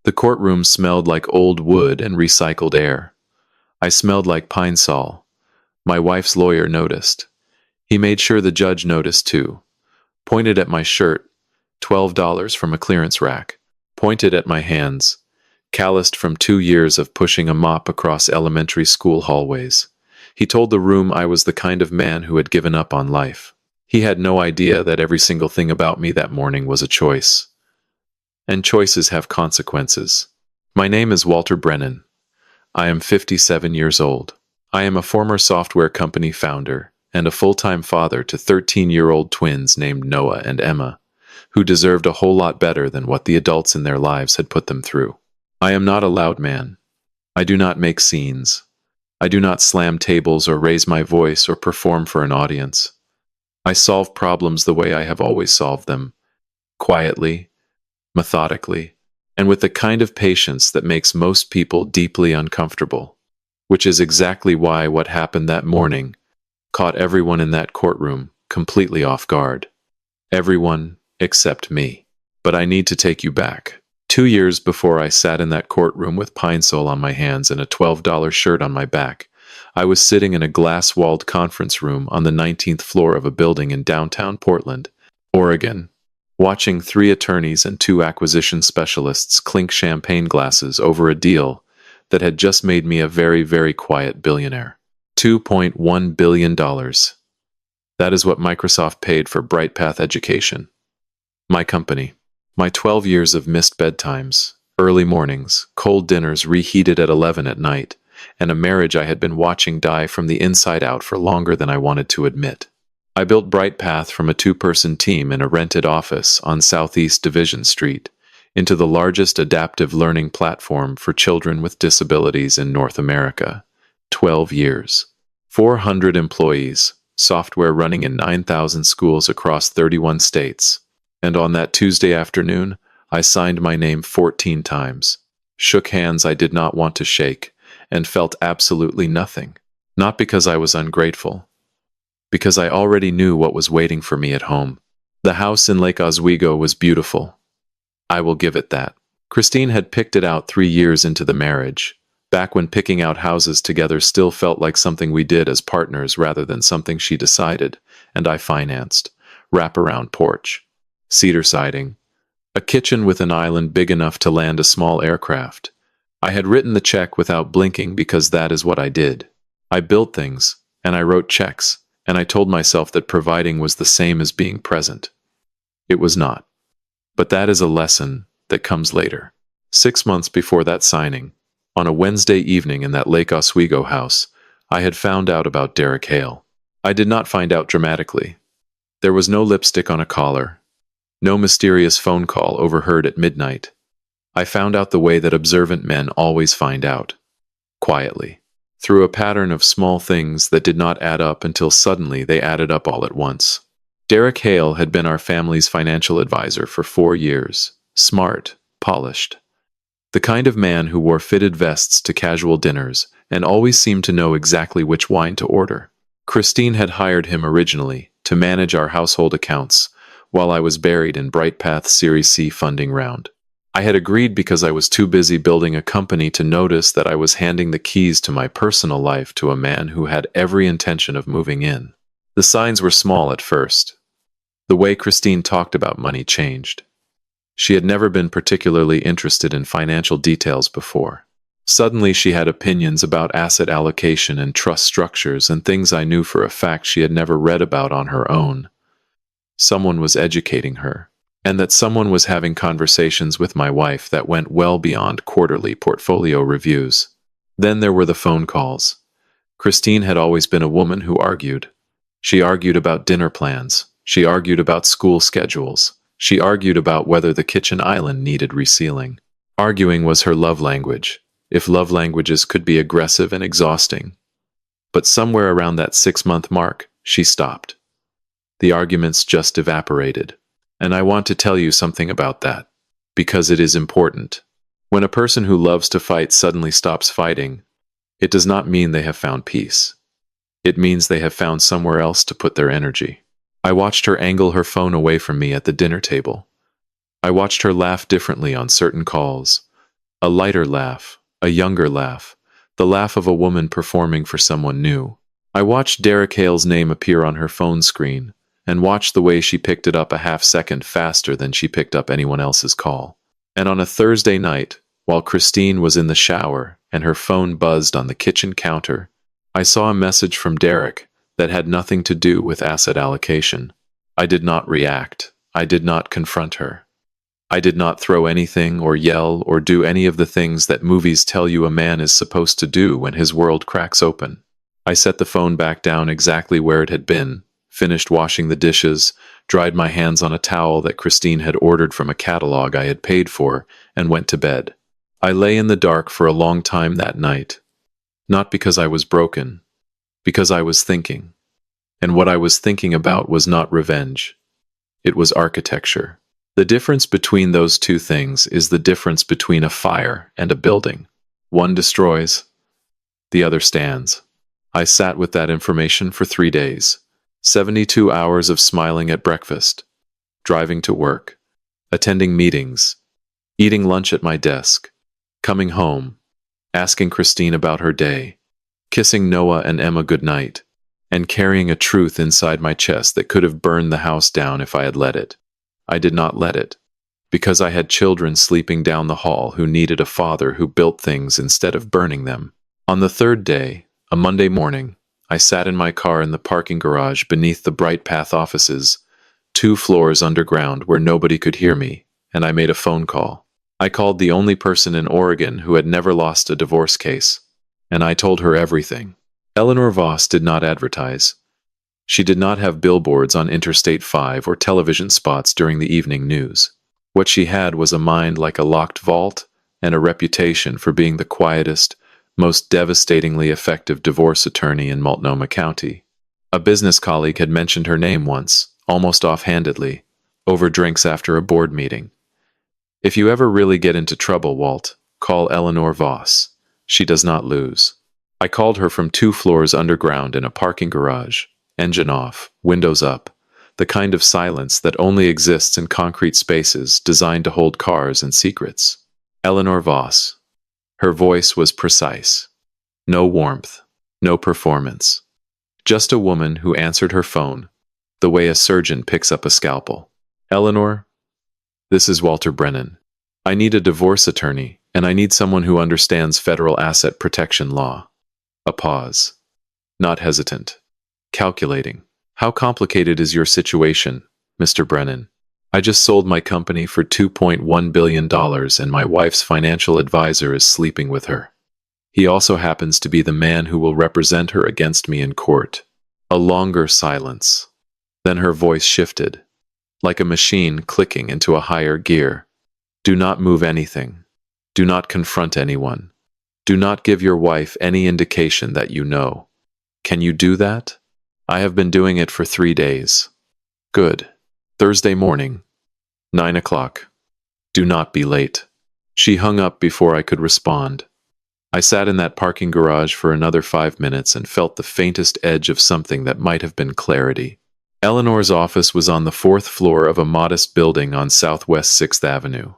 The courtroom smelled like old wood and recycled air. I smelled like pine sol. My wife's lawyer noticed. He made sure the judge noticed too. Pointed at my shirt, $12 from a clearance rack. Pointed at my hands, calloused from 2 years of pushing a mop across elementary school hallways. He told the room I was the kind of man who had given up on life. He had no idea that every single thing about me that morning was a choice. And choices have consequences. My name is Walter Brennan. I am 57 years old. I am a former software company founder and a full-time father to 13-year-old twins named Noah and Emma, who deserved a whole lot better than what the adults in their lives had put them through. I am not a loud man. I do not make scenes. I do not slam tables or raise my voice or perform for an audience. I solve problems the way I have always solved them, quietly, methodically, and with the kind of patience that makes most people deeply uncomfortable, which is exactly why what happened that morning caught everyone in that courtroom completely off guard. Everyone except me. But I need to take you back. 2 years before I sat in that courtroom with pine sol on my hands and a $12 shirt on my back, I was sitting in a glass-walled conference room on the 19th floor of a building in downtown Portland, Oregon, watching 3 attorneys and 2 acquisition specialists clink champagne glasses over a deal that had just made me a very, very quiet billionaire. $2.1 billion. That is what Microsoft paid for BrightPath Education. My company. My 12 years of missed bedtimes, early mornings, cold dinners reheated at 11 at night, and a marriage I had been watching die from the inside out for longer than I wanted to admit. I built BrightPath from a 2-person team in a rented office on Southeast Division Street into the largest adaptive learning platform for children with disabilities in North America. 12 years. 400 employees, software running in 9,000 schools across 31 states. And on that Tuesday afternoon, I signed my name 14 times, shook hands I did not want to shake, and felt absolutely nothing. Not because I was ungrateful, because I already knew what was waiting for me at home. The house in Lake Oswego was beautiful. I will give it that. Christine had picked it out 3 years into the marriage, back when picking out houses together still felt like something we did as partners rather than something she decided, and I financed. Wraparound porch, cedar siding, a kitchen with an island big enough to land a small aircraft. I had written the check without blinking because that is what I did. I built things, and I wrote checks, and I told myself that providing was the same as being present. It was not. But that is a lesson that comes later. 6 months before that signing, on a Wednesday evening in that Lake Oswego house, I had found out about Derek Hale. I did not find out dramatically. There was no lipstick on a collar, no mysterious phone call overheard at midnight. I found out the way that observant men always find out. Quietly. Through a pattern of small things that did not add up until suddenly they added up all at once. Derek Hale had been our family's financial advisor for 4 years. Smart, polished. The kind of man who wore fitted vests to casual dinners and always seemed to know exactly which wine to order. Christine had hired him originally to manage our household accounts while I was buried in BrightPath's Series C funding round. I had agreed because I was too busy building a company to notice that I was handing the keys to my personal life to a man who had every intention of moving in. The signs were small at first. The way Christine talked about money changed. She had never been particularly interested in financial details before. Suddenly she had opinions about asset allocation and trust structures and things I knew for a fact she had never read about on her own. Someone was educating her, and that someone was having conversations with my wife that went well beyond quarterly portfolio reviews. Then there were the phone calls. Christine had always been a woman who argued. She argued about dinner plans. She argued about school schedules. She argued about whether the kitchen island needed resealing. Arguing was her love language, if love languages could be aggressive and exhausting. But somewhere around that 6-month mark, she stopped. The arguments just evaporated. And I want to tell you something about that, because it is important. When a person who loves to fight suddenly stops fighting, it does not mean they have found peace. It means they have found somewhere else to put their energy. I watched her angle her phone away from me at the dinner table. I watched her laugh differently on certain calls, A lighter laugh, a younger laugh, the laugh of a woman performing for someone new. I watched Derek Hale's name appear on her phone screen, and watched the way she picked it up a half-second faster than she picked up anyone else's call. And on a Thursday night, while Christine was in the shower and her phone buzzed on the kitchen counter, I saw a message from Derek that had nothing to do with asset allocation. I did not react. I did not confront her. I did not throw anything or yell or do any of the things that movies tell you a man is supposed to do when his world cracks open. I set the phone back down exactly where it had been, finished washing the dishes, dried my hands on a towel that Christine had ordered from a catalog I had paid for, and went to bed. I lay in the dark for a long time that night. Not because I was broken, because I was thinking. And what I was thinking about was not revenge. It was architecture. The difference between those two things is the difference between a fire and a building. One destroys, the other stands. I sat with that information for 3 days. 72 hours of smiling at breakfast, driving to work, attending meetings, eating lunch at my desk, coming home, asking Christine about her day, kissing Noah and Emma goodnight, and carrying a truth inside my chest that could have burned the house down if I had let it. I did not let it, because I had children sleeping down the hall who needed a father who built things instead of burning them. On the third day, a Monday morning, I sat in my car in the parking garage beneath the Bright Path offices, 2 floors underground where nobody could hear me, and I made a phone call. I called the only person in Oregon who had never lost a divorce case, and I told her everything. Eleanor Voss did not advertise. She did not have billboards on Interstate 5 or television spots during the evening news. What she had was a mind like a locked vault and a reputation for being the quietest, most devastatingly effective divorce attorney in Multnomah County. A business colleague had mentioned her name once, almost offhandedly, over drinks after a board meeting. If you ever really get into trouble, Walt, call Eleanor Voss. She does not lose. I called her from 2 floors underground in a parking garage, engine off, windows up, the kind of silence that only exists in concrete spaces designed to hold cars and secrets. Eleanor Voss. Her voice was precise. No warmth, no performance. Just a woman who answered her phone, the way a surgeon picks up a scalpel. Eleanor, this is Walter Brennan. I need a divorce attorney, and I need someone who understands federal asset protection law. A pause. Not hesitant. Calculating. How complicated is your situation, Mr. Brennan? I just sold my company for $2.1 billion and my wife's financial advisor is sleeping with her. He also happens to be the man who will represent her against me in court. A longer silence. Then her voice shifted, like a machine clicking into a higher gear. Do not move anything. Do not confront anyone. Do not give your wife any indication that you know. Can you do that? I have been doing it for 3 days. Good. Thursday morning, 9 o'clock. Do not be late. She hung up before I could respond. I sat in that parking garage for another 5 minutes and felt the faintest edge of something that might have been clarity. Eleanor's office was on the 4th floor of a modest building on Southwest 6th Avenue.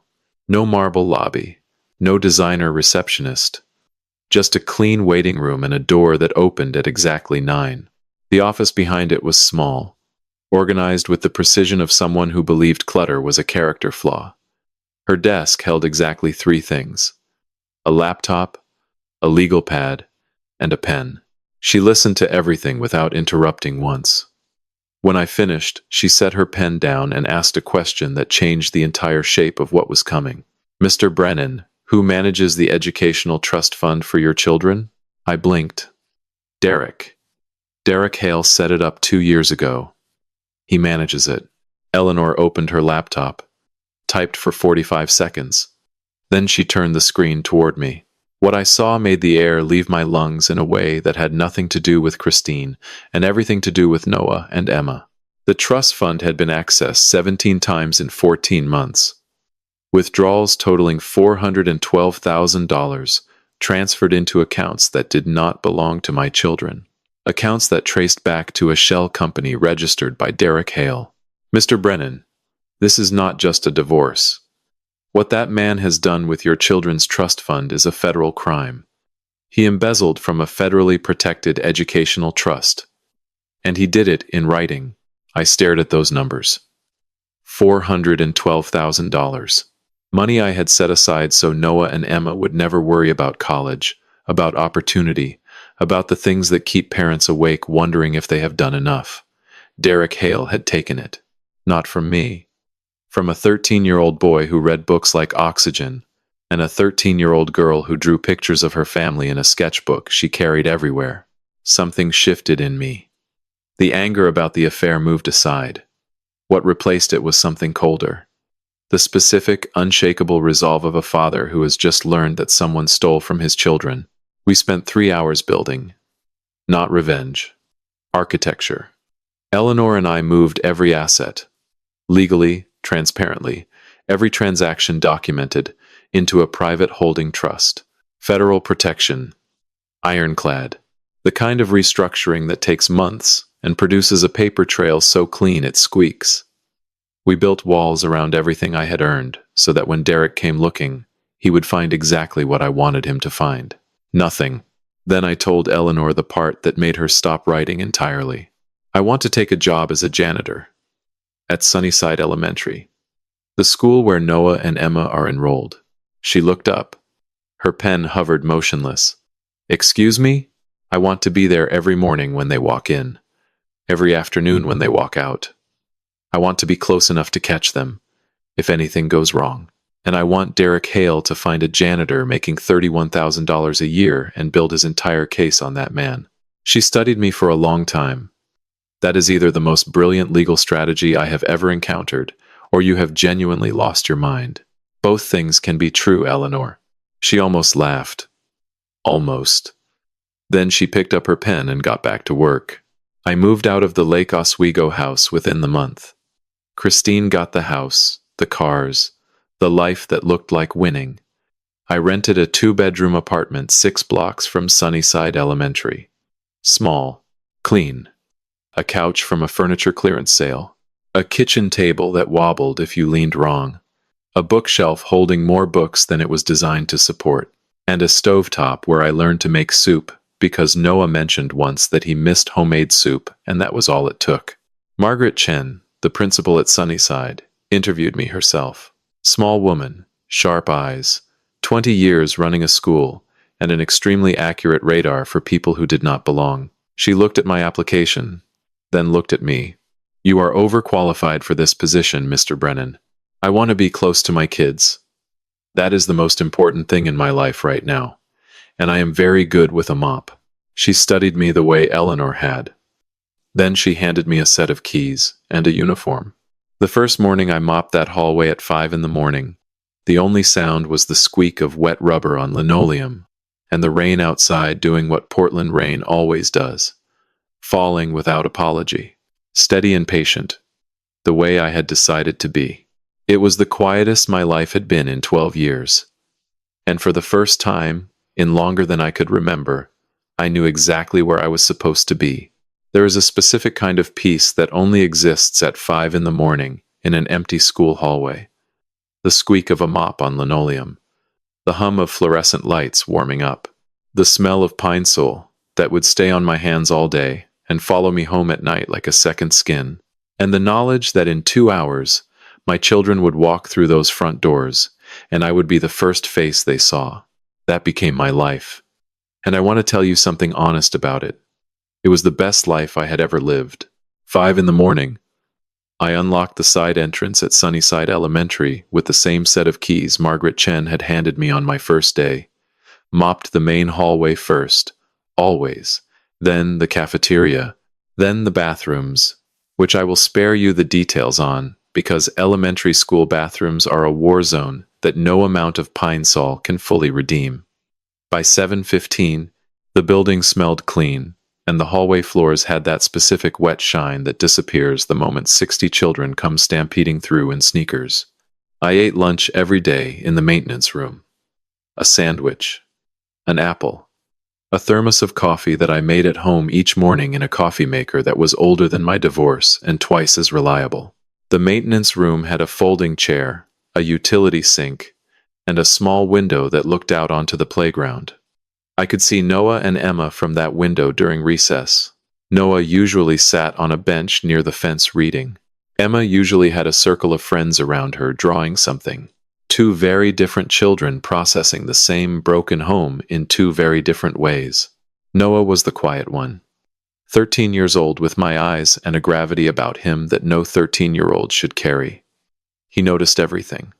No marble lobby, no designer receptionist. Just a clean waiting room and a door that opened at exactly 9. The office behind it was small, organized with the precision of someone who believed clutter was a character flaw. Her desk held exactly 3 things: a laptop, a legal pad, and a pen. She listened to everything without interrupting once. When I finished, she set her pen down and asked a question that changed the entire shape of what was coming. Mr. Brennan, who manages the educational trust fund for your children? I blinked. Derek. Derek Hale set it up 2 years ago. He manages it. Eleanor opened her laptop, typed for 45 seconds. Then she turned the screen toward me. What I saw made the air leave my lungs in a way that had nothing to do with Christine and everything to do with Noah and Emma. The trust fund had been accessed 17 times in 14 months. Withdrawals totaling $412,000 transferred into accounts that did not belong to my children. Accounts that traced back to a shell company registered by Derek Hale. Mr. Brennan, this is not just a divorce. What that man has done with your children's trust fund is a federal crime. He embezzled from a federally protected educational trust. And he did it in writing. I stared at those numbers. $412,000. Money I had set aside so Noah and Emma would never worry about college, about opportunity, about the things that keep parents awake wondering if they have done enough. Derek Hale had taken it. Not from me. From a 13-year-old boy who read books like Oxygen, and a 13-year-old girl who drew pictures of her family in a sketchbook she carried everywhere. Something shifted in me. The anger about the affair moved aside. What replaced it was something colder. The specific, unshakable resolve of a father who has just learned that someone stole from his children. We spent 3 hours building. Not revenge. Architecture. Eleanor and I moved every asset. Legally, transparently, every transaction documented, into a private holding trust. Federal protection. Ironclad. The kind of restructuring that takes months and produces a paper trail so clean it squeaks. We built walls around everything I had earned, so that when Derek came looking, he would find exactly what I wanted him to find. Nothing. Then I told Eleanor the part that made her stop writing entirely. I want to take a job as a janitor. At Sunnyside Elementary. The school where Noah and Emma are enrolled. She looked up. Her pen hovered motionless. Excuse me? I want to be there every morning when they walk in. Every afternoon when they walk out. I want to be close enough to catch them, if anything goes wrong. And I want Derek Hale to find a janitor making $31,000 a year and build his entire case on that man. She studied me for a long time. That is either the most brilliant legal strategy I have ever encountered, or you have genuinely lost your mind. Both things can be true, Eleanor. She almost laughed. Almost. Then she picked up her pen and got back to work. I moved out of the Lake Oswego house within the month. Christine got the house, the cars, the life that looked like winning. I rented a 2-bedroom apartment 6 blocks from Sunnyside Elementary. Small, clean. A couch from a furniture clearance sale. A kitchen table that wobbled if you leaned wrong. A bookshelf holding more books than it was designed to support. And a stovetop where I learned to make soup because Noah mentioned once that he missed homemade soup and that was all it took. Margaret Chen, the principal at Sunnyside, interviewed me herself. Small woman, sharp eyes, 20 years running a school, and an extremely accurate radar for people who did not belong. She looked at my application, then looked at me. You are overqualified for this position, Mr. Brennan. I want to be close to my kids. That is the most important thing in my life right now. And I am very good with a mop. She studied me the way Eleanor had. Then she handed me a set of keys and a uniform. The first morning I mopped that hallway at 5 in the morning. The only sound was the squeak of wet rubber on linoleum, and the rain outside doing what Portland rain always does. Falling without apology. Steady and patient. The way I had decided to be. It was the quietest my life had been in 12 years. And for the first time, in longer than I could remember, I knew exactly where I was supposed to be. There is a specific kind of peace that only exists at 5 in the morning in an empty school hallway. The squeak of a mop on linoleum. The hum of fluorescent lights warming up. The smell of pine sol that would stay on my hands all day and follow me home at night like a second skin. And the knowledge that in 2 hours, my children would walk through those front doors, and I would be the first face they saw. That became my life. And I want to tell you something honest about it. It was the best life I had ever lived. 5 in the morning. I unlocked the side entrance at Sunnyside Elementary with the same set of keys Margaret Chen had handed me on my first day. Mopped the main hallway first, always. Then the cafeteria. Then the bathrooms, which I will spare you the details on, because elementary school bathrooms are a war zone that no amount of pine sol can fully redeem. By 7:15, the building smelled clean, and the hallway floors had that specific wet shine that disappears the moment 60 children come stampeding through in sneakers. I ate lunch every day in the maintenance room. A sandwich, an apple, a thermos of coffee that I made at home each morning in a coffee maker that was older than my divorce and twice as reliable. The maintenance room had a folding chair, a utility sink, and a small window that looked out onto the playground. I could see Noah and Emma from that window during recess. Noah usually sat on a bench near the fence reading. Emma usually had a circle of friends around her drawing something. Two very different children processing the same broken home in two very different ways. Noah was the quiet one. 13 years old with my eyes and a gravity about him that no 13-year-old should carry. He noticed everything.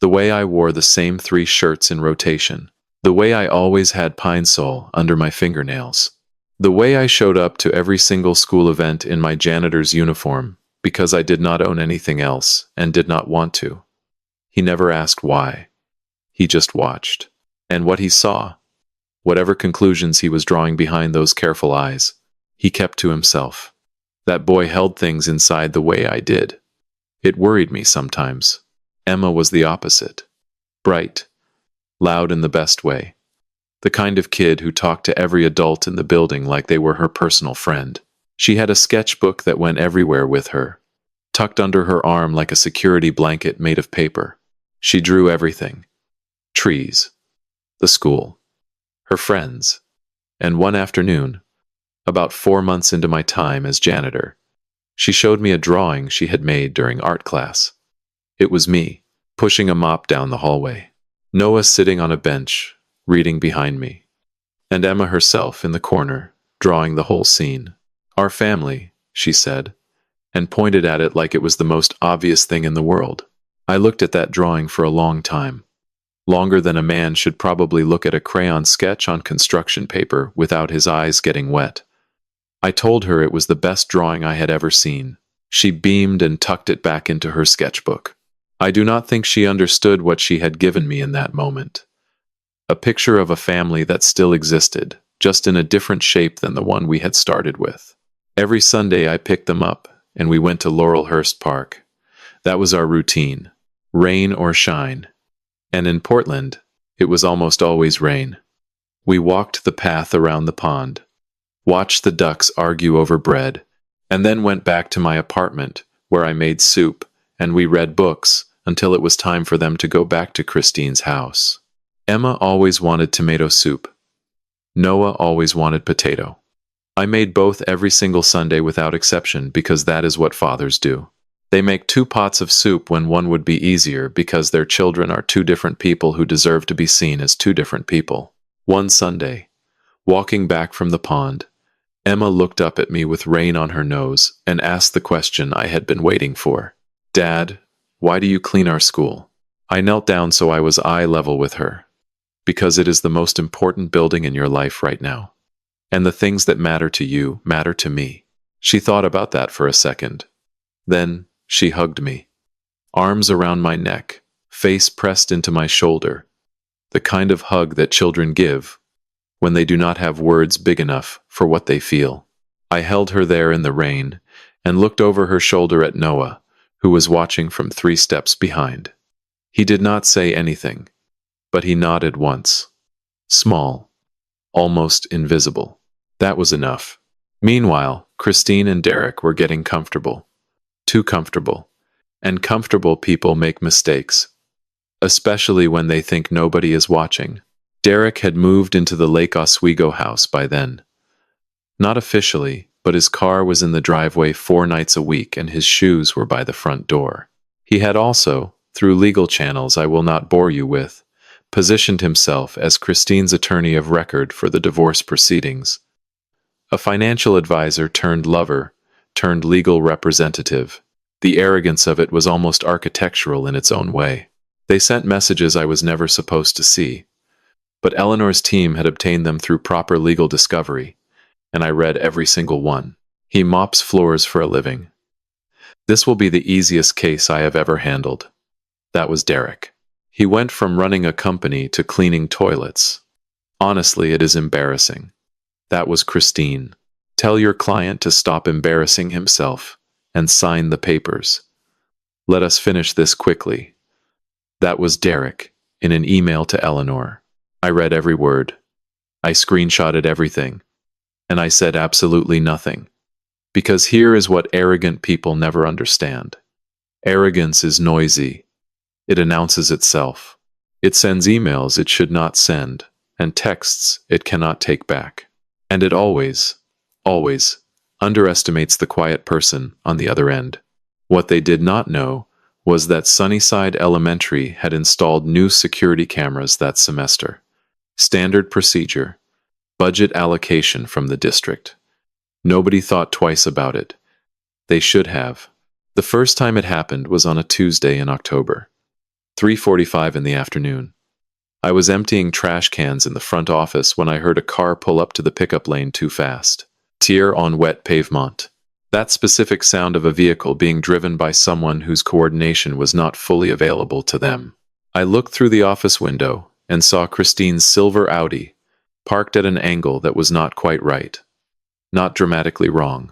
The way I wore the same 3 shirts in rotation. The way I always had pine sol under my fingernails. The way I showed up to every single school event in my janitor's uniform because I did not own anything else and did not want to. He never asked why. He just watched. And what he saw, whatever conclusions he was drawing behind those careful eyes, he kept to himself. That boy held things inside the way I did. It worried me sometimes. Emma was the opposite. Bright, loud in the best way. The kind of kid who talked to every adult in the building like they were her personal friend. She had a sketchbook that went everywhere with her, tucked under her arm like a security blanket made of paper. She drew everything. Trees, the school, her friends, and one afternoon, about 4 months into my time as janitor, she showed me a drawing she had made during art class. It was me, pushing a mop down the hallway. Noah sitting on a bench, reading behind me, and Emma herself in the corner, drawing the whole scene. Our family, she said, and pointed at it like it was the most obvious thing in the world. I looked at that drawing for a long time. Longer than a man should probably look at a crayon sketch on construction paper without his eyes getting wet. I told her it was the best drawing I had ever seen. She beamed and tucked it back into her sketchbook. I do not think she understood what she had given me in that moment. A picture of a family that still existed, just in a different shape than the one we had started with. Every Sunday I picked them up, and we went to Laurelhurst Park. That was our routine, rain or shine. And in Portland, it was almost always rain. We walked the path around the pond, watched the ducks argue over bread, and then went back to my apartment, where I made soup, and we read books, until it was time for them to go back to Christine's house. Emma always wanted tomato soup. Noah always wanted potato. I made both every single Sunday without exception because that is what fathers do. They make 2 pots of soup when one would be easier because their children are 2 different people who deserve to be seen as 2 different people. One Sunday, walking back from the pond, Emma looked up at me with rain on her nose and asked the question I had been waiting for. Dad, why do you clean our school? I knelt down so I was eye level with her. Because it is the most important building in your life right now. And the things that matter to you matter to me. She thought about that for a second. Then she hugged me. Arms around my neck, face pressed into my shoulder. The kind of hug that children give when they do not have words big enough for what they feel. I held her there in the rain and looked over her shoulder at Noah, who was watching from 3 steps behind. He did not say anything, but he nodded once. Small, almost invisible. That was enough. Meanwhile, Christine and Derek were getting comfortable. Too comfortable. And comfortable people make mistakes, especially when they think nobody is watching. Derek had moved into the Lake Oswego house by then. Not officially, but his car was in the driveway 4 nights a week and his shoes were by the front door. He had also, through legal channels I will not bore you with, positioned himself as Christine's attorney of record for the divorce proceedings. A financial advisor turned lover, turned legal representative. The arrogance of it was almost architectural in its own way. They sent messages I was never supposed to see. But Eleanor's team had obtained them through proper legal discovery, and I read every single one. He mops floors for a living. This will be the easiest case I have ever handled. That was Derek. He went from running a company to cleaning toilets. Honestly, it is embarrassing. That was Christine. Tell your client to stop embarrassing himself and sign the papers. Let us finish this quickly. That was Derek, in an email to Eleanor. I read every word. I screenshotted everything. And I said absolutely nothing. Because here is what arrogant people never understand. Arrogance is noisy. It announces itself. It sends emails it should not send, and texts it cannot take back. And it always underestimates the quiet person on the other end. What they did not know was that Sunnyside Elementary had installed new security cameras that semester. Standard procedure, budget allocation from the district. Nobody thought twice about it. They should have. The first time it happened was on a Tuesday in October, 3:45 in the afternoon. I was emptying trash cans in the front office when I heard a car pull up to the pickup lane too fast. Tear on wet pavement. That specific sound of a vehicle being driven by someone whose coordination was not fully available to them. I looked through the office window and saw Christine's silver Audi, parked at an angle that was not quite right. Not dramatically wrong.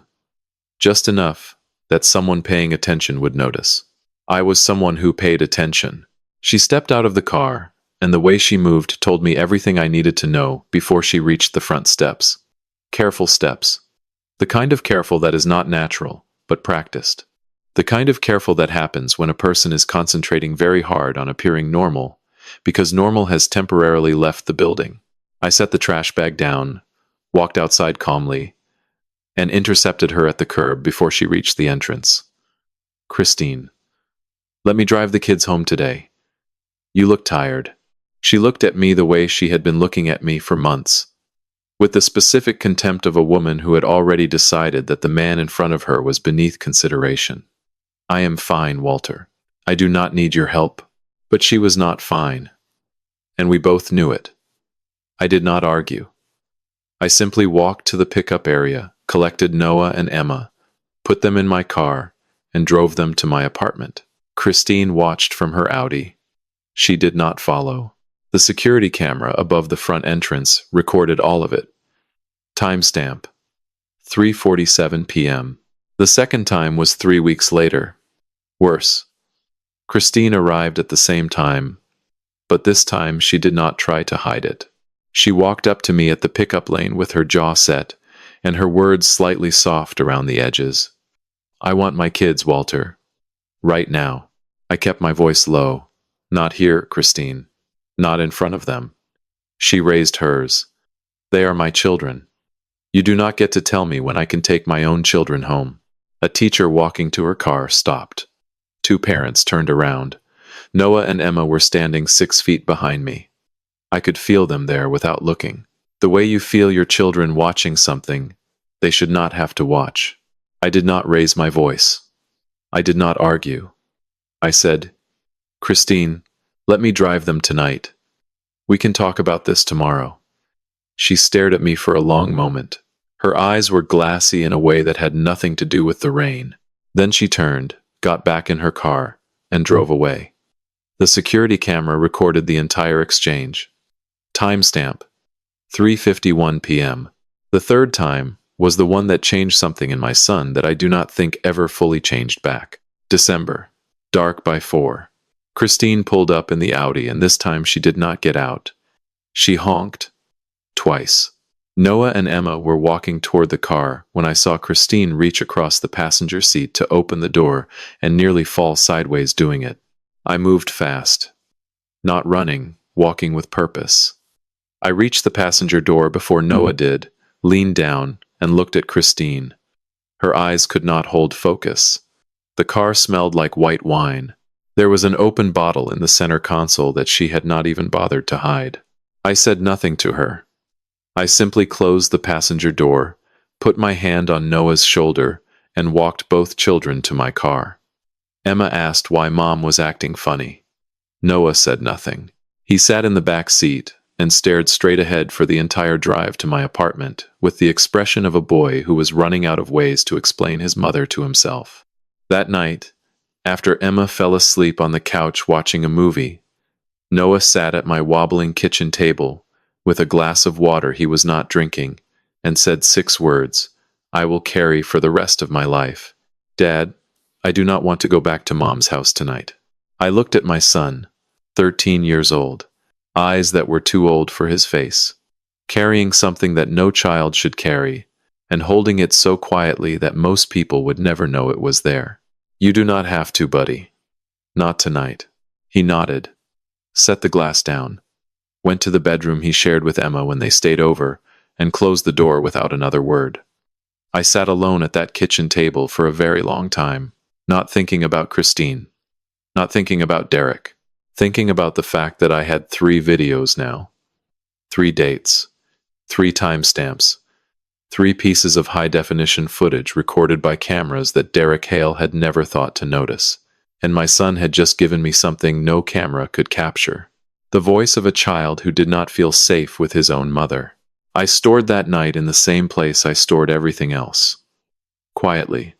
Just enough that someone paying attention would notice. I was someone who paid attention. She stepped out of the car, and the way she moved told me everything I needed to know before she reached the front steps. Careful steps. The kind of careful that is not natural, but practiced. The kind of careful that happens when a person is concentrating very hard on appearing normal, because normal has temporarily left the building. I set the trash bag down, walked outside calmly, and intercepted her at the curb before she reached the entrance. Christine. Let me drive the kids home today. You look tired. She looked at me the way she had been looking at me for months, with the specific contempt of a woman who had already decided that the man in front of her was beneath consideration. I am fine, Walter. I do not need your help. But she was not fine. And we both knew it. I did not argue. I simply walked to the pickup area, collected Noah and Emma, put them in my car, and drove them to my apartment. Christine watched from her Audi. She did not follow. The security camera above the front entrance recorded all of it. Timestamp: 3:47 p.m. The second time was 3 weeks later. Worse. Christine arrived at the same time, but this time she did not try to hide it. She walked up to me at the pickup lane with her jaw set, and her words slightly soft around the edges. I want my kids, Walter. Right now. I kept my voice low. Not here, Christine. Not in front of them. She raised hers. They are my children. You do not get to tell me when I can take my own children home. A teacher walking to her car stopped. Two parents turned around. Noah and Emma were standing 6 feet behind me. I could feel them there without looking. The way you feel your children watching something they should not have to watch. I did not raise my voice. I did not argue. I said, Christine, let me drive them tonight. We can talk about this tomorrow. She stared at me for a long moment. Her eyes were glassy in a way that had nothing to do with the rain. Then she turned, got back in her car, and drove away. The security camera recorded the entire exchange. Timestamp: 3:51 p.m. The third time was the one that changed something in my son that I do not think ever fully changed back. December. Dark by 4. Christine pulled up in the Audi, and this time she did not get out. She honked. Twice. Noah and Emma were walking toward the car when I saw Christine reach across the passenger seat to open the door and nearly fall sideways doing it. I moved fast. Not running, walking with purpose. I reached the passenger door before Noah did, leaned down, and looked at Christine. Her eyes could not hold focus. The car smelled like white wine. There was an open bottle in the center console that she had not even bothered to hide. I said nothing to her. I simply closed the passenger door, put my hand on Noah's shoulder, and walked both children to my car. Emma asked why Mom was acting funny. Noah said nothing. He sat in the back seat and stared straight ahead for the entire drive to my apartment with the expression of a boy who was running out of ways to explain his mother to himself. That night, after Emma fell asleep on the couch watching a movie, Noah sat at my wobbling kitchen table with a glass of water he was not drinking and said 6 words I will carry for the rest of my life. Dad, I do not want to go back to Mom's house tonight. I looked at my son, 13 years old, eyes that were too old for his face, carrying something that no child should carry, and holding it so quietly that most people would never know it was there. You do not have to, buddy. Not tonight. He nodded, set the glass down, went to the bedroom he shared with Emma when they stayed over, and closed the door without another word. I sat alone at that kitchen table for a very long time, not thinking about Christine, not thinking about Derek, thinking about the fact that I had 3 videos now, 3 dates, 3 timestamps, 3 pieces of high-definition footage recorded by cameras that Derek Hale had never thought to notice, and my son had just given me something no camera could capture. The voice of a child who did not feel safe with his own mother. I stored that night in the same place I stored everything else. Quietly.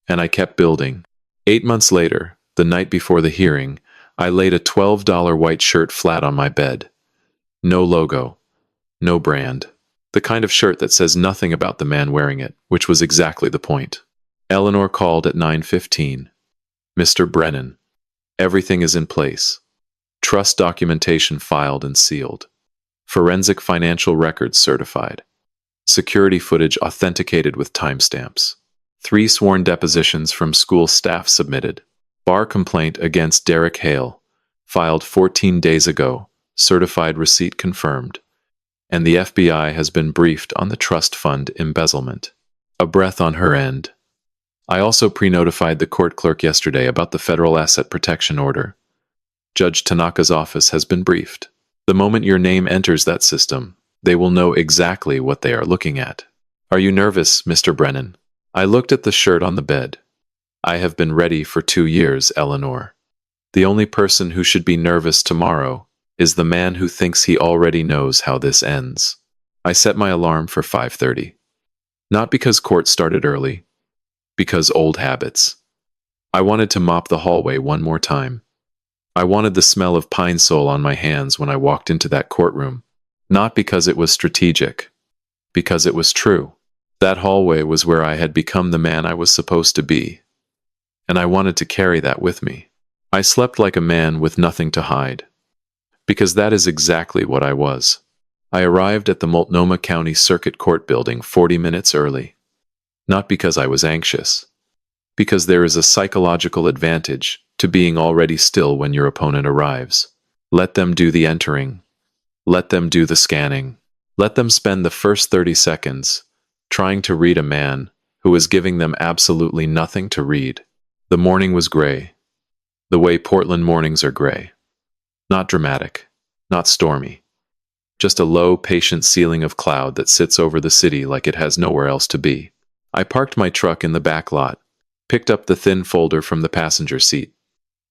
And I kept building. 8 months later, the night before the hearing, I laid a $12 white shirt flat on my bed. No logo. No brand. The kind of shirt that says nothing about the man wearing it, which was exactly the point. Eleanor called at 9:15. Mr. Brennan. Everything is in place. Trust documentation filed and sealed. Forensic financial records certified. Security footage authenticated with timestamps. 3 sworn depositions from school staff submitted. Bar complaint against Derek Hale, filed 14 days ago, certified receipt confirmed. And the FBI has been briefed on the trust fund embezzlement. A breath on her end. I also pre-notified the court clerk yesterday about the federal asset protection order. Judge Tanaka's office has been briefed. The moment your name enters that system, they will know exactly what they are looking at. Are you nervous, Mr. Brennan? I looked at the shirt on the bed. I have been ready for 2 years, Eleanor. The only person who should be nervous tomorrow is the man who thinks he already knows how this ends. I set my alarm for 5:30. Not because court started early, because old habits. I wanted to mop the hallway one more time. I wanted the smell of pine sol on my hands when I walked into that courtroom. Not because it was strategic, because it was true. That hallway was where I had become the man I was supposed to be. And I wanted to carry that with me. I slept like a man with nothing to hide. Because that is exactly what I was. I arrived at the Multnomah County Circuit Court building 40 minutes early. Not because I was anxious. Because there is a psychological advantage to being already still when your opponent arrives. Let them do the entering. Let them do the scanning. Let them spend the first 30 seconds trying to read a man who is giving them absolutely nothing to read. The morning was gray. The way Portland mornings are gray. Not dramatic. Not stormy. Just a low, patient ceiling of cloud that sits over the city like it has nowhere else to be. I parked my truck in the back lot, picked up the thin folder from the passenger seat,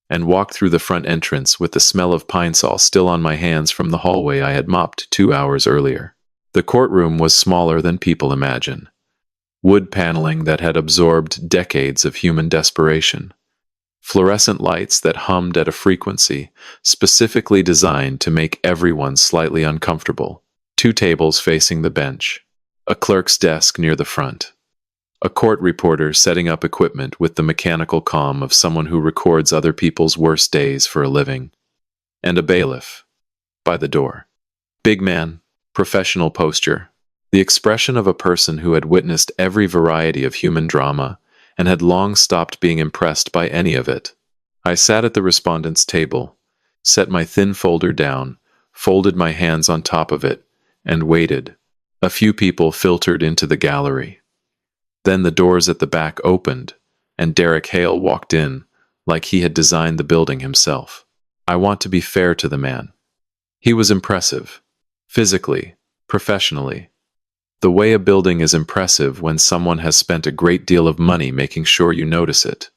and walked through the front entrance with the smell of pine sol still on my hands from the hallway I had mopped 2 hours earlier. The courtroom was smaller than people imagine. Wood paneling that had absorbed decades of human desperation. Fluorescent lights that hummed at a frequency specifically designed to make everyone slightly uncomfortable. 2 tables facing the bench. A clerk's desk near the front. A court reporter setting up equipment with the mechanical calm of someone who records other people's worst days for a living. And a bailiff. By the door. Big man. Professional posture. The expression of a person who had witnessed every variety of human drama and had long stopped being impressed by any of it. I sat at the respondent's table, set my thin folder down, folded my hands on top of it, and waited. A few people filtered into the gallery. Then the doors at the back opened, and Derek Hale walked in, like he had designed the building himself. I want to be fair to the man. He was impressive. Physically, professionally. The way a building is impressive when someone has spent a great deal of money making sure you notice it.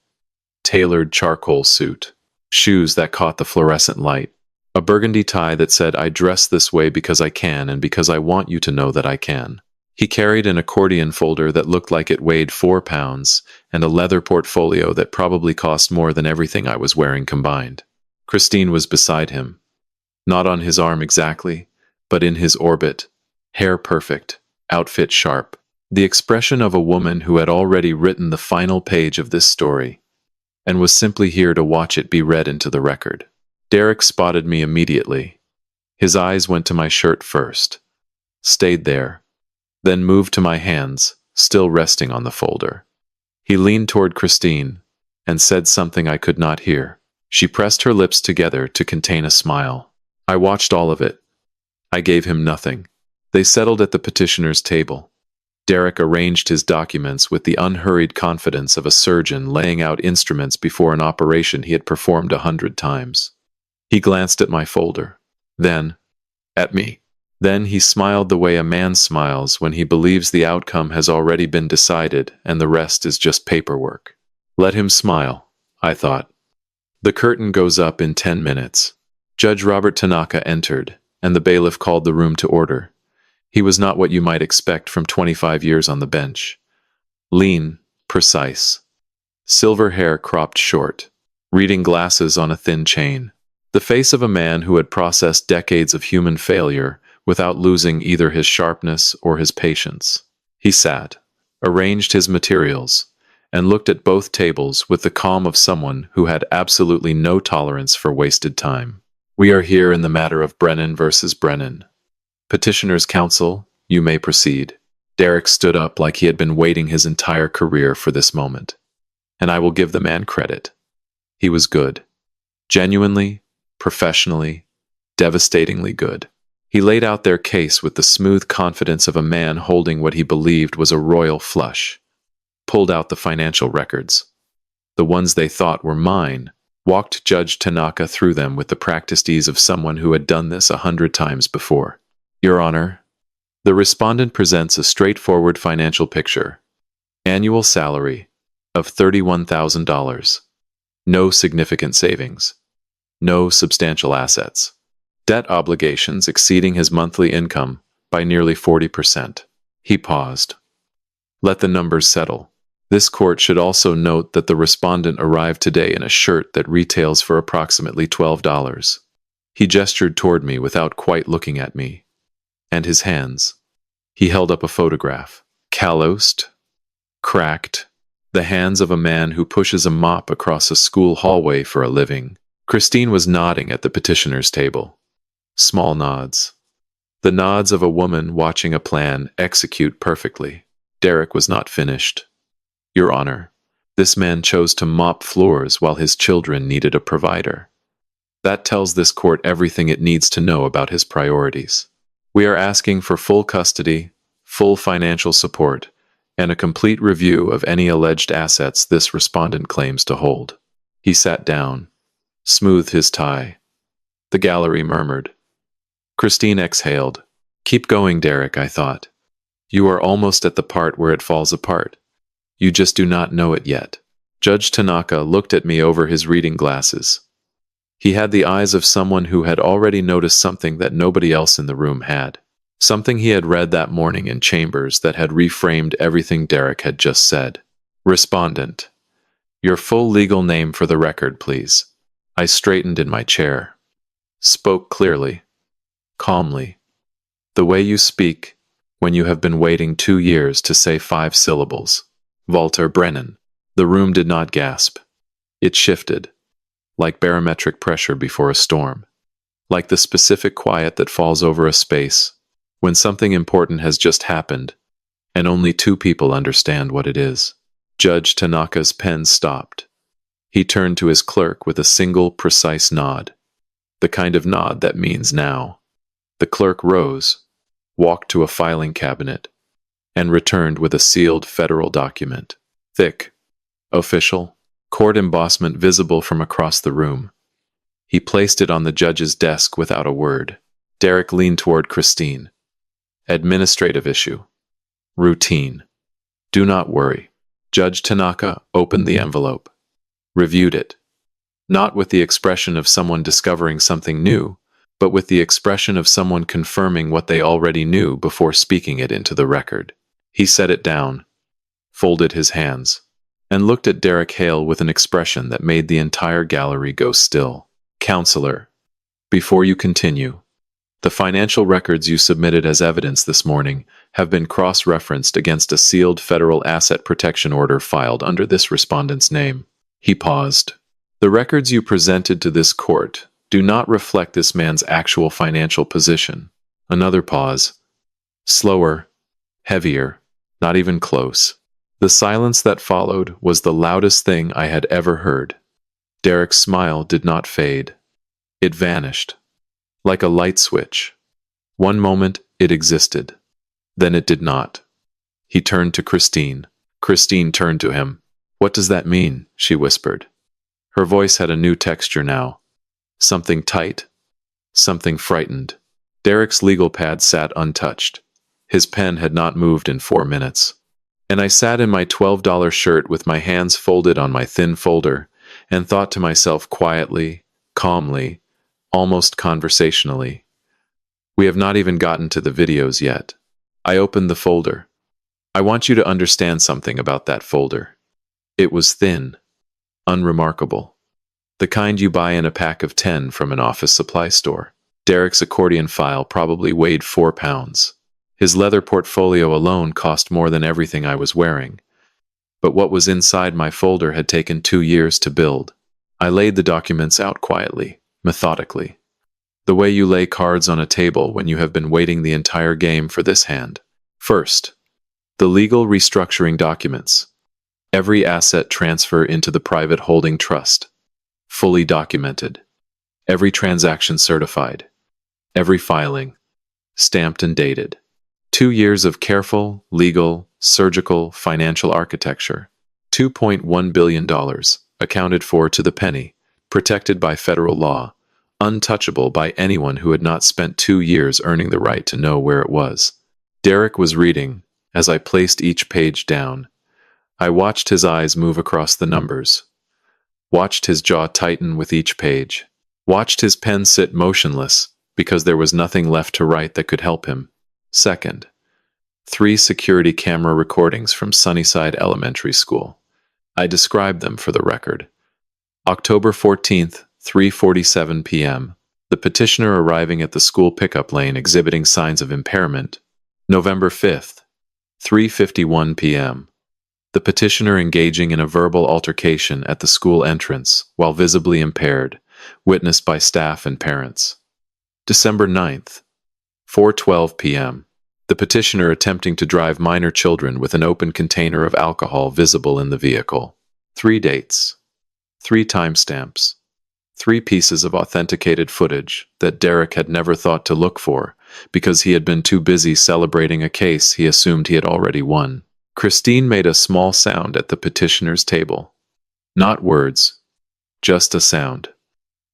Tailored charcoal suit. Shoes that caught the fluorescent light. A burgundy tie that said, "I dress this way because I can and because I want you to know that I can." He carried an accordion folder that looked like it weighed 4 pounds and a leather portfolio that probably cost more than everything I was wearing combined. Christine was beside him. Not on his arm exactly, but in his orbit. Hair perfect. Outfit sharp. The expression of a woman who had already written the final page of this story and was simply here to watch it be read into the record. Derek spotted me immediately. His eyes went to my shirt first, stayed there, then moved to my hands, still resting on the folder. He leaned toward Christine and said something I could not hear. She pressed her lips together to contain a smile. I watched all of it. I gave him nothing. They settled at the petitioner's table. Derek arranged his documents with the unhurried confidence of a surgeon laying out instruments before an operation he had performed 100 times. He glanced at my folder. Then, at me. Then he smiled the way a man smiles when he believes the outcome has already been decided and the rest is just paperwork. Let him smile, I thought. The curtain goes up in 10 minutes. Judge Robert Tanaka entered, and the bailiff called the room to order. He was not what you might expect from 25 years on the bench. Lean, precise. Silver hair cropped short. Reading glasses on a thin chain. The face of a man who had processed decades of human failure without losing either his sharpness or his patience. He sat, arranged his materials, and looked at both tables with the calm of someone who had absolutely no tolerance for wasted time. We are here in the matter of Brennan versus Brennan. Petitioner's counsel, you may proceed. Derek stood up like he had been waiting his entire career for this moment. And I will give the man credit. He was good. Genuinely, professionally, devastatingly good. He laid out their case with the smooth confidence of a man holding what he believed was a royal flush. Pulled out the financial records. The ones they thought were mine. Walked Judge Tanaka through them with the practiced ease of someone who had done this 100 times before. Your Honor, the respondent presents a straightforward financial picture. Annual salary of $31,000. No significant savings. No substantial assets. Debt obligations exceeding his monthly income by nearly 40%. He paused. Let the numbers settle. This court should also note that the respondent arrived today in a shirt that retails for approximately $12. He gestured toward me without quite looking at me. And his hands. He held up a photograph. Calloused. Cracked. The hands of a man who pushes a mop across a school hallway for a living. Christine was nodding at the petitioner's table. Small nods. The nods of a woman watching a plan execute perfectly. Derek was not finished. Your Honor, this man chose to mop floors while his children needed a provider. That tells this court everything it needs to know about his priorities. We are asking for full custody, full financial support, and a complete review of any alleged assets this respondent claims to hold. He sat down, smoothed his tie. The gallery murmured. Christine exhaled. Keep going, Derek, I thought. You are almost at the part where it falls apart. You just do not know it yet. Judge Tanaka looked at me over his reading glasses. He had the eyes of someone who had already noticed something that nobody else in the room had. Something he had read that morning in chambers that had reframed everything Derek had just said. Respondent. Your full legal name for the record, please. I straightened in my chair. Spoke clearly. Calmly. The way you speak when you have been waiting 2 years to say 5 syllables. Walter Brennan. The room did not gasp. It shifted, like barometric pressure before a storm, like the specific quiet that falls over a space when something important has just happened and only 2 people understand what it is. Judge Tanaka's pen stopped. He turned to his clerk with a single, precise nod, the kind of nod that means now. The clerk rose, walked to a filing cabinet, and returned with a sealed federal document. Thick, official, court embossment visible from across the room. He placed it on the judge's desk without a word. Derek leaned toward Christine. Administrative issue. Routine. Do not worry. Judge Tanaka opened the envelope. Reviewed it. Not with the expression of someone discovering something new, but with the expression of someone confirming what they already knew before speaking it into the record. He set it down, folded his hands, and looked at Derek Hale with an expression that made the entire gallery go still. Counselor, before you continue, the financial records you submitted as evidence this morning have been cross-referenced against a sealed federal asset protection order filed under this respondent's name. He paused. The records you presented to this court do not reflect this man's actual financial position. Another pause. Slower, heavier, not even close. The silence that followed was the loudest thing I had ever heard. Derek's smile did not fade. It vanished. Like a light switch. One moment, it existed. Then it did not. He turned to Christine. Christine turned to him. "What does that mean?" she whispered. Her voice had a new texture now. Something tight. Something frightened. Derek's legal pad sat untouched. His pen had not moved in 4 minutes. And I sat in my $12 shirt with my hands folded on my thin folder and thought to myself quietly, calmly, almost conversationally. We have not even gotten to the videos yet. I opened the folder. I want you to understand something about that folder. It was thin, unremarkable. The kind you buy in a pack of 10 from an office supply store. Derek's accordion file probably weighed 4 pounds. His leather portfolio alone cost more than everything I was wearing. But what was inside my folder had taken 2 years to build. I laid the documents out quietly, methodically. The way you lay cards on a table when you have been waiting the entire game for this hand. First, the legal restructuring documents. Every asset transfer into the private holding trust. Fully documented. Every transaction certified. Every filing. Stamped and dated. 2 years of careful, legal, surgical, financial architecture. $2.1 billion, accounted for to the penny, protected by federal law, untouchable by anyone who had not spent 2 years earning the right to know where it was. Derek was reading, as I placed each page down. I watched his eyes move across the numbers. Watched his jaw tighten with each page. Watched his pen sit motionless, because there was nothing left to write that could help him. Second, 3 security camera recordings from Sunnyside Elementary School. I described them for the record. October 14th, 3:47 p.m. The petitioner arriving at the school pickup lane exhibiting signs of impairment. November 5th, 3:51 p.m. The petitioner engaging in a verbal altercation at the school entrance while visibly impaired, witnessed by staff and parents. December 9th, 4:12 p.m. The petitioner attempting to drive minor children with an open container of alcohol visible in the vehicle. 3 dates. 3 timestamps. 3 pieces of authenticated footage that Derek had never thought to look for because he had been too busy celebrating a case he assumed he had already won. Christine made a small sound at the petitioner's table. Not words, just a sound.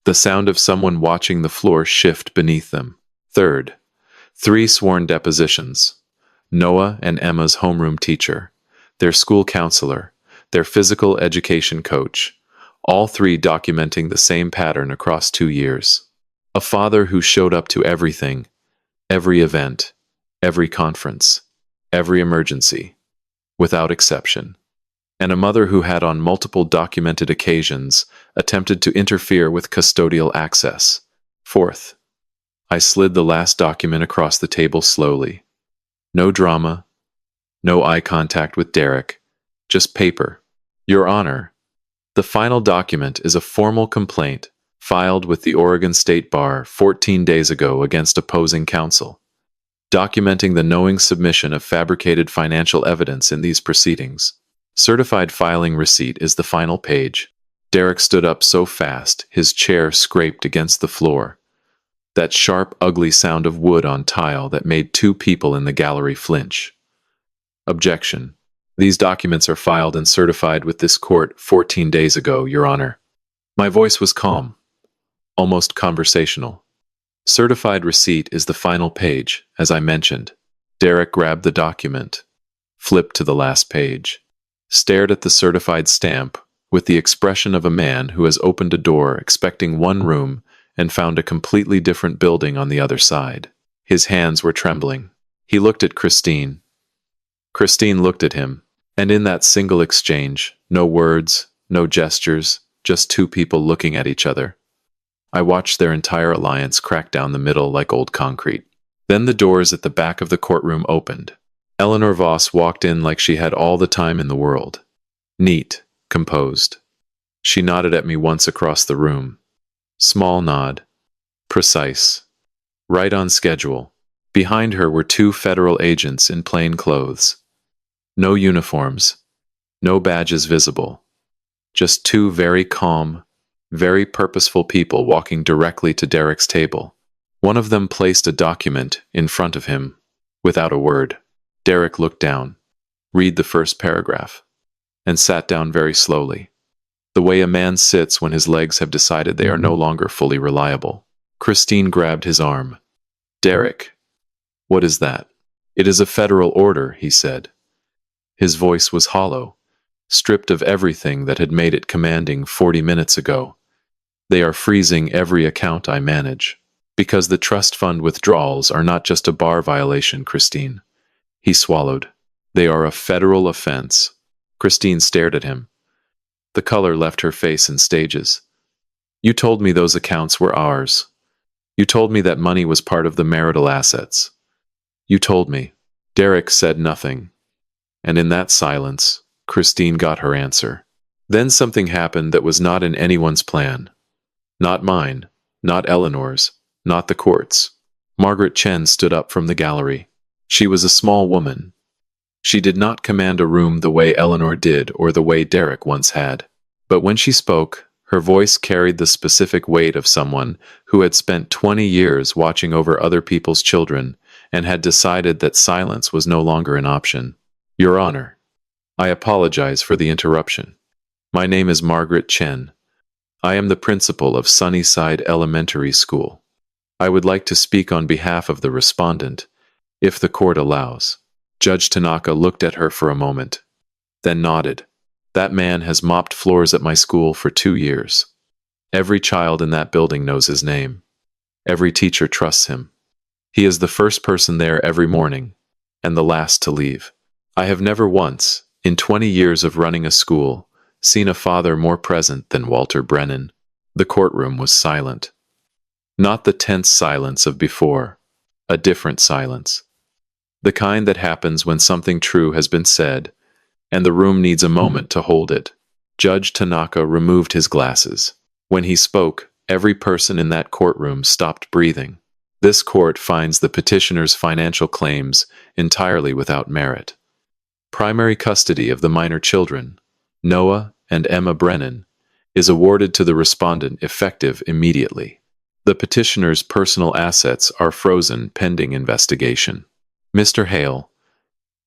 The sound of someone watching the floor shift beneath them. Third, 3 sworn depositions. Noah and Emma's homeroom teacher, their school counselor, their physical education coach, all 3 documenting the same pattern across 2 years. A father who showed up to everything, every event, every conference, every emergency, without exception. And a mother who had on multiple documented occasions attempted to interfere with custodial access. Fourth, I slid the last document across the table slowly. No drama, no eye contact with Derek, just paper. Your Honor, the final document is a formal complaint filed with the Oregon State Bar 14 days ago against opposing counsel, documenting the knowing submission of fabricated financial evidence in these proceedings. Certified filing receipt is the final page. Derek stood up so fast, his chair scraped against the floor. That sharp, ugly sound of wood on tile that made 2 people in the gallery flinch. Objection. These documents are filed and certified with this court 14 days ago, Your Honor. My voice was calm, almost conversational. Certified receipt is the final page, as I mentioned. Derek grabbed the document, flipped to the last page, stared at the certified stamp with the expression of a man who has opened a door expecting one room and found a completely different building on the other side. His hands were trembling. He looked at Christine. Christine looked at him, and in that single exchange, no words, no gestures, just 2 people looking at each other. I watched their entire alliance crack down the middle like old concrete. Then the doors at the back of the courtroom opened. Eleanor Voss walked in like she had all the time in the world. Neat, composed. She nodded at me once across the room. Small nod. Precise. Right on schedule. Behind her were 2 federal agents in plain clothes. No uniforms. No badges visible. Just 2 very calm, Very purposeful people walking directly to Derek's table. One of them placed a document in front of him, without a word. Derek looked down, read the first paragraph, and sat down very slowly, the way a man sits when his legs have decided they are no longer fully reliable. Christine grabbed his arm. Derek, what is that? It is a federal order, he said. His voice was hollow, stripped of everything that had made it commanding 40 minutes ago. They are freezing every account I manage. Because the trust fund withdrawals are not just a bar violation, Christine. He swallowed. They are a federal offense. Christine stared at him. The color left her face in stages. You told me those accounts were ours. You told me that money was part of the marital assets. You told me. Derek said nothing. And in that silence, Christine got her answer. Then something happened that was not in anyone's plan. Not mine, not Eleanor's, not the court's. Margaret Chen stood up from the gallery. She was a small woman. She did not command a room the way Eleanor did or the way Derek once had. But when she spoke, her voice carried the specific weight of someone who had spent 20 years watching over other people's children and had decided that silence was no longer an option. Your Honor, I apologize for the interruption. My name is Margaret Chen. I am the principal of Sunnyside Elementary School. I would like to speak on behalf of the respondent, if the court allows. Judge Tanaka looked at her for a moment, then nodded. That man has mopped floors at my school for 2 years. Every child in that building knows his name. Every teacher trusts him. He is the first person there every morning, and the last to leave. I have never once, in 20 years of running a school, seen a father more present than Walter Brennan. The courtroom was silent. Not the tense silence of before, a different silence. The kind that happens when something true has been said, and the room needs a moment to hold it. Judge Tanaka removed his glasses. When he spoke, every person in that courtroom stopped breathing. This court finds the petitioner's financial claims entirely without merit. Primary custody of the minor children, Noah and Emma Brennan, is awarded to the respondent effective immediately. The petitioner's personal assets are frozen pending investigation. Mr. Hale,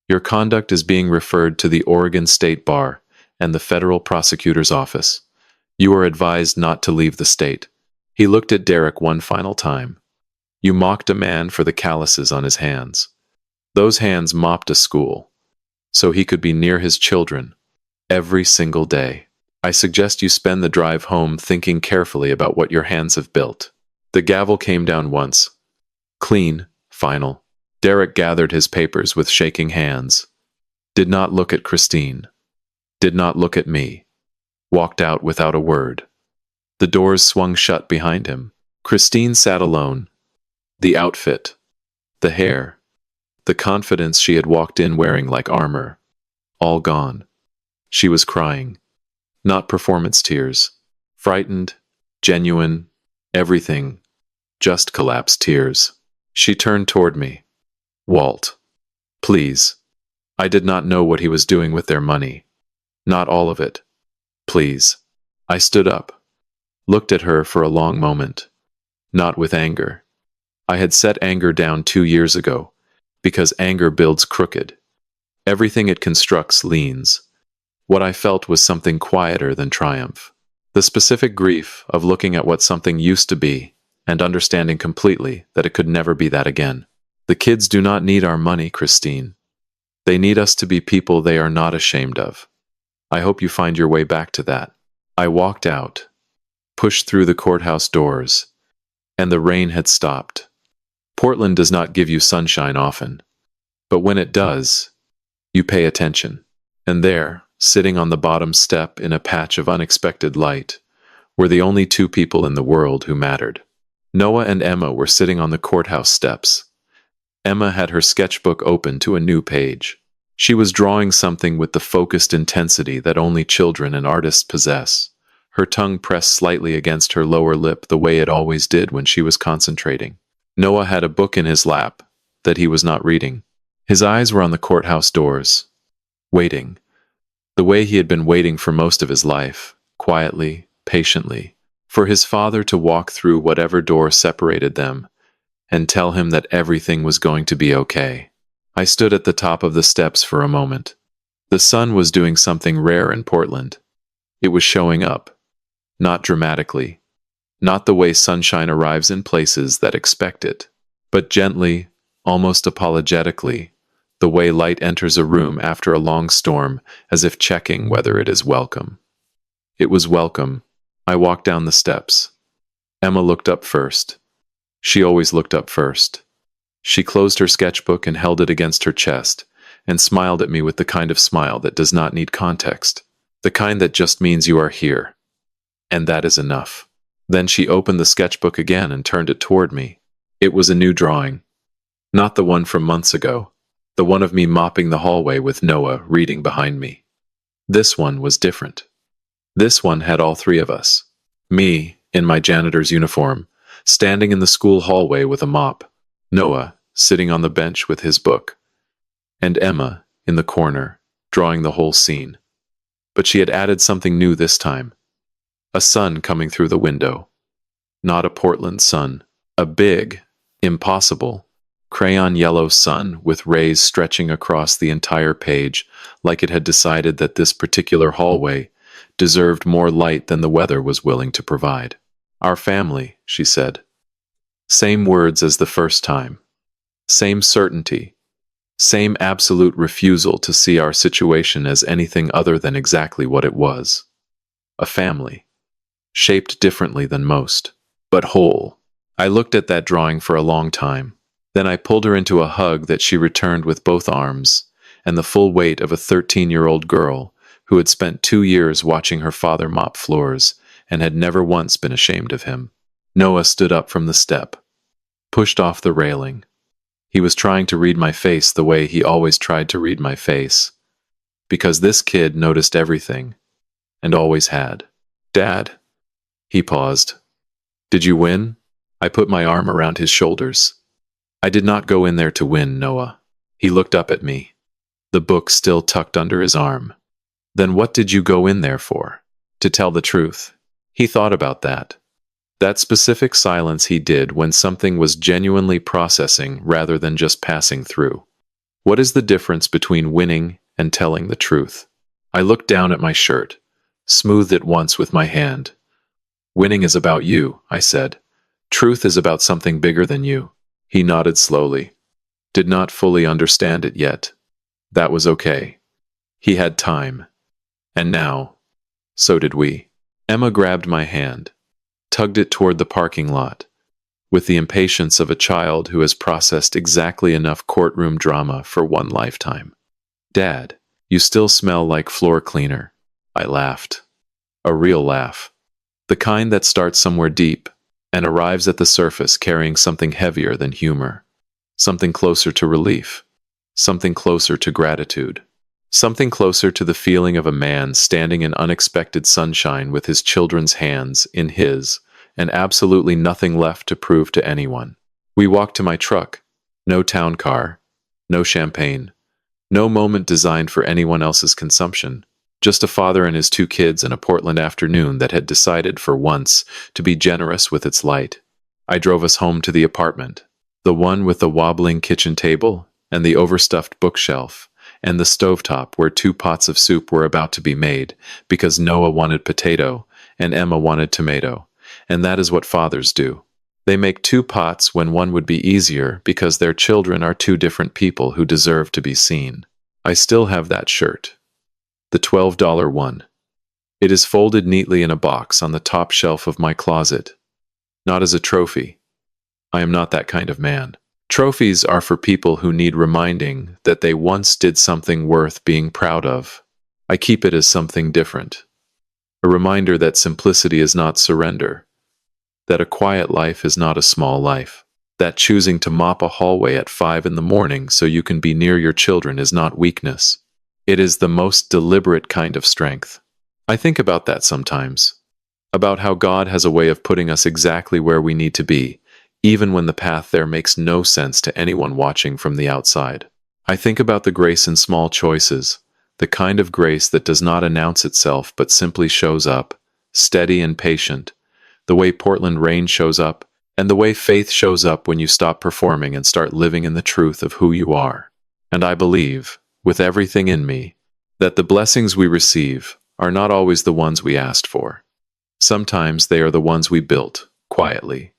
your conduct is being referred to the Oregon State Bar and the Federal Prosecutor's Office. You are advised not to leave the state. He looked at Derek one final time. You mocked a man for the calluses on his hands. Those hands mopped a school, so he could be near his children every single day. I suggest you spend the drive home thinking carefully about what your hands have built. The gavel came down once. Clean, final. Derek gathered his papers with shaking hands. Did not look at Christine. Did not look at me. Walked out without a word. The doors swung shut behind him. Christine sat alone. The outfit, the hair, the confidence she had walked in wearing like armor, all gone. She was crying. Not performance tears. Frightened, genuine, everything. Just collapsed tears. She turned toward me. Walt, please. I did not know what he was doing with their money. Not all of it. Please. I stood up, looked at her for a long moment. Not with anger. I had set anger down 2 years ago, because anger builds crooked. Everything it constructs leans. What I felt was something quieter than triumph. The specific grief of looking at what something used to be and understanding completely that it could never be that again. The kids do not need our money, Christine. They need us to be people they are not ashamed of. I hope you find your way back to that. I walked out, pushed through the courthouse doors, and the rain had stopped. Portland does not give you sunshine often, but when it does, you pay attention. And there, sitting on the bottom step in a patch of unexpected light, were the only 2 people in the world who mattered. Noah and Emma were sitting on the courthouse steps. Emma had her sketchbook open to a new page. She was drawing something with the focused intensity that only children and artists possess. Her tongue pressed slightly against her lower lip the way it always did when she was concentrating. Noah had a book in his lap that he was not reading. His eyes were on the courthouse doors, waiting, the way he had been waiting for most of his life, quietly, patiently, For his father to walk through whatever door separated them and tell him that everything was going to be okay. I stood at the top of the steps for a moment. The sun was doing something rare in Portland. It was showing up. Not dramatically. Not the way sunshine arrives in places that expect it. But gently, almost apologetically, the way light enters a room after a long storm, as if checking whether it is welcome. It was welcome. I walked down the steps. Emma looked up first. She always looked up first. She closed her sketchbook and held it against her chest, and smiled at me with the kind of smile that does not need context. The kind that just means you are here. And that is enough. Then she opened the sketchbook again and turned it toward me. It was a new drawing. Not the one from months ago. The one of me mopping the hallway with Noah reading behind me. This one was different. This one had all three of us. Me, in my janitor's uniform, standing in the school hallway with a mop. Noah, sitting on the bench with his book. And Emma, in the corner, drawing the whole scene. But she had added something new this time. A sun coming through the window. Not a Portland sun. A big, impossible, crayon yellow sun with rays stretching across the entire page, like it had decided that this particular hallway deserved more light than the weather was willing to provide. Our family, she said. Same words as the first time. Same certainty. Same absolute refusal to see our situation as anything other than exactly what it was. A family. Shaped differently than most, but whole. I looked at that drawing for a long time. Then I pulled her into a hug that she returned with both arms, and the full weight of a 13-year-old girl who had spent 2 years watching her father mop floors and had never once been ashamed of him. Noah stood up from the step, pushed off the railing. He was trying to read my face the way he always tried to read my face, because this kid noticed everything, and always had. Dad. He paused. Did you win? I put my arm around his shoulders. I did not go in there to win, Noah. He looked up at me, the book still tucked under his arm. Then what did you go in there for? To tell the truth. He thought about that. That specific silence he did when something was genuinely processing rather than just passing through. What is the difference between winning and telling the truth? I looked down at my shirt, smoothed it once with my hand. Winning is about you, I said. Truth is about something bigger than you. He nodded slowly. Did not fully understand it yet. That was okay. He had time. And now, so did we. Emma grabbed my hand, tugged it toward the parking lot, with the impatience of a child who has processed exactly enough courtroom drama for one lifetime. Dad, you still smell like floor cleaner. I laughed. A real laugh. The kind that starts somewhere deep and arrives at the surface carrying something heavier than humor. Something closer to relief. Something closer to gratitude. Something closer to the feeling of a man standing in unexpected sunshine with his children's hands in his, and absolutely nothing left to prove to anyone. We walked to my truck. No town car. No champagne. No moment designed for anyone else's consumption. Just a father and his 2 kids in a Portland afternoon that had decided for once to be generous with its light. I drove us home to the apartment. The one with the wobbling kitchen table and the overstuffed bookshelf and the stovetop where 2 pots of soup were about to be made because Noah wanted potato and Emma wanted tomato. And that is what fathers do. They make 2 pots when one would be easier because their children are 2 different people who deserve to be seen. I still have that shirt. The $12 one. It is folded neatly in a box on the top shelf of my closet. Not as a trophy. I am not that kind of man. Trophies are for people who need reminding that they once did something worth being proud of. I keep it as something different. A reminder that simplicity is not surrender. That a quiet life is not a small life. That choosing to mop a hallway at 5 in the morning so you can be near your children is not weakness. It is the most deliberate kind of strength. I think about that sometimes. About how God has a way of putting us exactly where we need to be, even when the path there makes no sense to anyone watching from the outside. I think about the grace in small choices, the kind of grace that does not announce itself but simply shows up, steady and patient, the way Portland rain shows up, and the way faith shows up when you stop performing and start living in the truth of who you are. And I believe, with everything in me, that the blessings we receive are not always the ones we asked for. Sometimes they are the ones we built, quietly,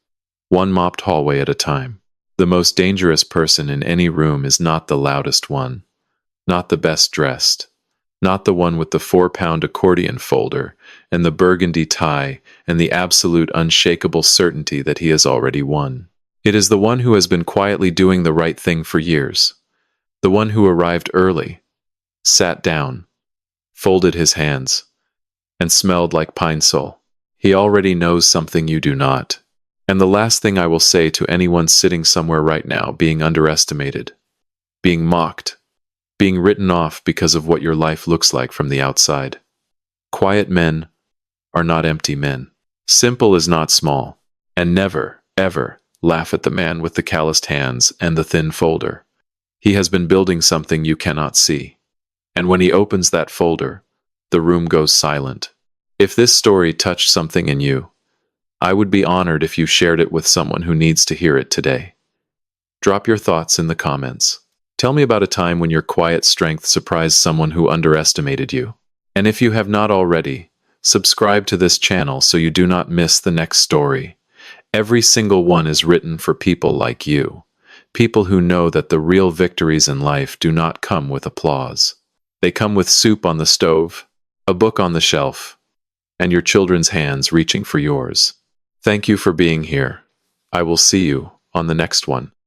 one mopped hallway at a time. The most dangerous person in any room is not the loudest one, not the best dressed, not the one with the 4-pound accordion folder and the burgundy tie and the absolute unshakable certainty that he has already won. It is the one who has been quietly doing the right thing for years, the one who arrived early, sat down, folded his hands, and smelled like pine sol. He already knows something you do not. And the last thing I will say to anyone sitting somewhere right now being underestimated, being mocked, being written off because of what your life looks like from the outside. Quiet men are not empty men. Simple is not small. And never, ever laugh at the man with the calloused hands and the thin folder. He has been building something you cannot see. And when he opens that folder, the room goes silent. If this story touched something in you, I would be honored if you shared it with someone who needs to hear it today. Drop your thoughts in the comments. Tell me about a time when your quiet strength surprised someone who underestimated you. And if you have not already, subscribe to this channel so you do not miss the next story. Every single one is written for people like you. People who know that the real victories in life do not come with applause. They come with soup on the stove, a book on the shelf, and your children's hands reaching for yours. Thank you for being here. I will see you on the next one.